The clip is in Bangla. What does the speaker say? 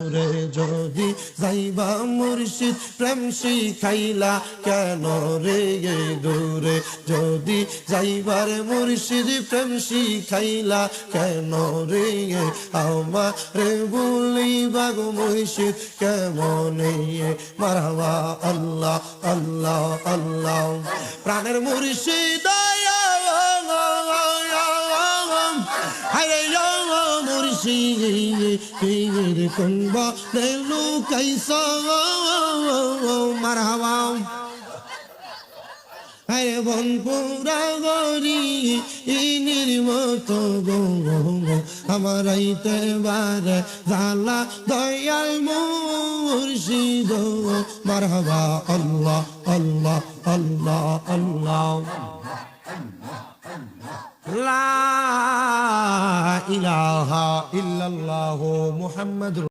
দূরে যদি যাইবা মুর্শিদ প্রেম শিখাইলা কেন রে দূরে যদি যাইবার মুর্শিদ প্রেম শিখাইলা কেন রে আমারে বলিবা গো মুর্শিদ কেমনে মারহাবা আল্লাহ আল্লাহ আল্লাহ প্রাণের মুর্শিদ হায় মুর্শিদ কুম্বা দেলু কাইসা মারহাবা হায় বনপুরা গরি ইনির মতো গো আমার আইতে বারে জালা দয়াল মুর্শিদ মারহাবা আল্লাহ আল্লাহ আল্লাহ আল্লাহ লা ইলাহা ইল্লাল্লাহু মুহাম্মাদুর